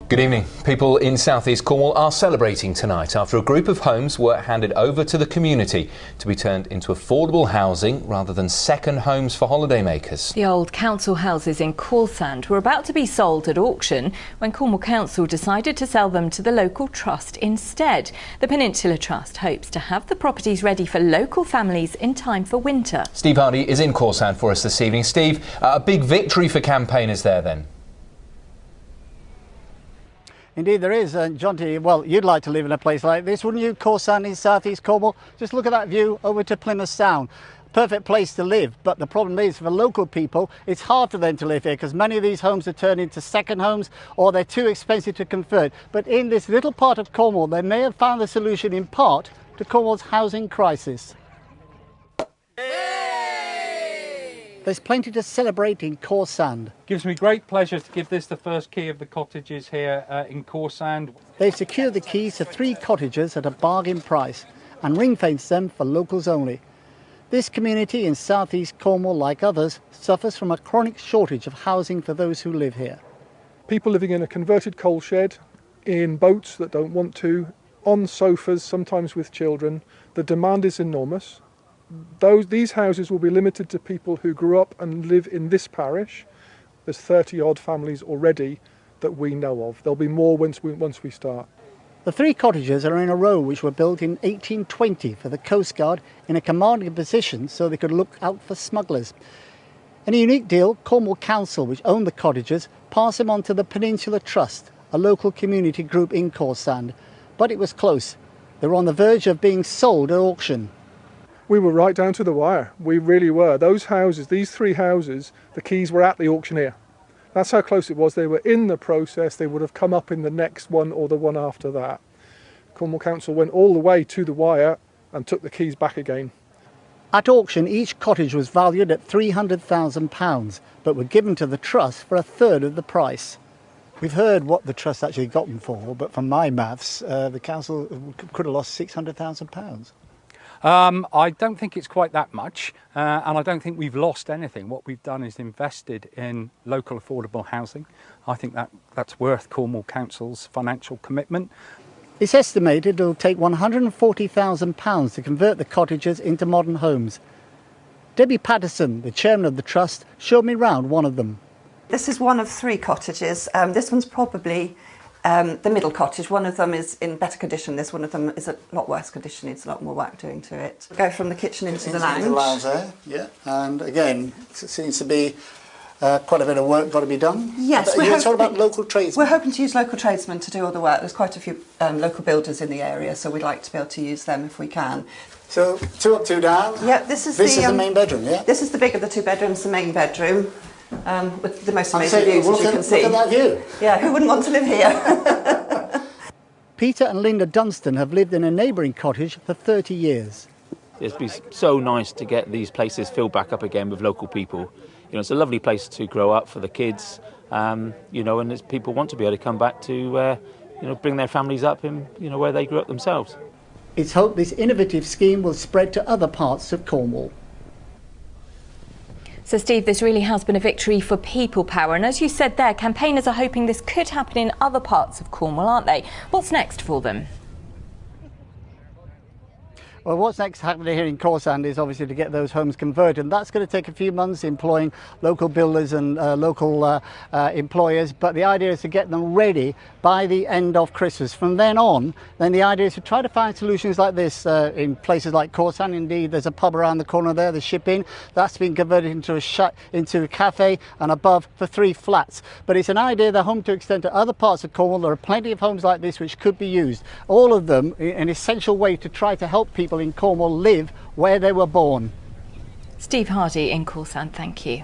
Good evening. People in South East Cornwall are celebrating tonight after a group of homes were handed over to the community to be turned into affordable housing rather than second homes for holidaymakers. The old council houses in Corsand were about to be sold at auction when Cornwall Council decided to sell them to the local trust instead. The Peninsula Trust hopes to have the properties ready for local families in time for winter. Steve Hardy is in Corsand for us this evening. Steve, a big victory for campaigners there then? Indeed there is, and Jonty, well, you'd like to live in a place like this, wouldn't you? Corsand in South East Cornwall. Just look at that view over to Plymouth Sound. Perfect place to live, but the problem is for local people it's hard for them to live here because many of these homes are turned into second homes or they're too expensive to convert. But in this little part of Cornwall they may have found the solution in part to Cornwall's housing crisis. There's plenty to celebrate in Corsand. Gives me great pleasure to give this the first key of the cottages here in Corsand. They've secured the keys to 3 cottages at a bargain price and ring-fenced them for locals only. This community in South East Cornwall, like others, suffers from a chronic shortage of housing for those who live here. People living in a converted coal shed, in boats that don't want to, on sofas, sometimes with children. The demand is enormous. These houses will be limited to people who grew up and live in this parish. There's 30-odd families already that we know of. There'll be more once we start. The 3 cottages are in a row which were built in 1820 for the Coastguard in a commanding position so they could look out for smugglers. In a unique deal, Cornwall Council, which owned the cottages, passed them on to the Peninsula Trust, a local community group in Corsand. But it was close. They were on the verge of being sold at auction. We were right down to the wire. We really were. Those houses, these 3 houses, the keys were at the auctioneer. That's how close it was. They were in the process. They would have come up in the next one or the one after that. Cornwall Council went all the way to the wire and took the keys back again. At auction, each cottage was valued at £300,000, but were given to the trust for a third of the price. We've heard what the trust actually got them for, but from my maths, the council could have lost £600,000. I don't think it's quite that much, and I don't think we've lost anything. What we've done is invested in local affordable housing. I think that's worth Cornwall Council's financial commitment. It's estimated it'll take £140,000 to convert the cottages into modern homes. Debbie Patterson, the chairman of the trust, showed me round one of them. This is one of 3 cottages. This one's probably the middle cottage. One of them is in better condition. This one of them is a lot worse condition. Needs a lot more work doing to it. Go from the kitchen into the lounge. Into the lounge there, yeah. And again, it seems to be quite a bit of work got to be done. Yes, you talk about local tradesmen. We're hoping to use local tradesmen to do all the work. There's quite a few local builders in the area, so we'd like to be able to use them if we can. So 2 up, 2 down. Yeah, this is the main bedroom. Yeah. This is the big of the 2 bedrooms, the main bedroom. With the most amazing views, as you can see. Look at that view. Yeah, who wouldn't want to live here? Peter and Linda Dunstan have lived in a neighbouring cottage for 30 years. It'd be so nice to get these places filled back up again with local people. You know, it's a lovely place to grow up for the kids, you know, and people want to be able to come back to, you know, bring their families up in, you know, where they grew up themselves. It's hoped this innovative scheme will spread to other parts of Cornwall. So Steve, this really has been a victory for people power, and as you said there, campaigners are hoping this could happen in other parts of Cornwall, aren't they? What's next for them? Well, what's next happening here in Corsand is obviously to get those homes converted. And that's going to take a few months, employing local builders and local employers. But the idea is to get them ready by the end of Christmas. From then on, then the idea is to try to find solutions like this in places like Corsand. Indeed, there's a pub around the corner there, the Ship Inn. That's been converted into a cafe and above for 3 flats. But it's an idea they're home to extend to other parts of Cornwall. There are plenty of homes like this which could be used. All of them an essential way to try to help people in Cornwall live where they were born. Steve Hardy in Corsand, thank you.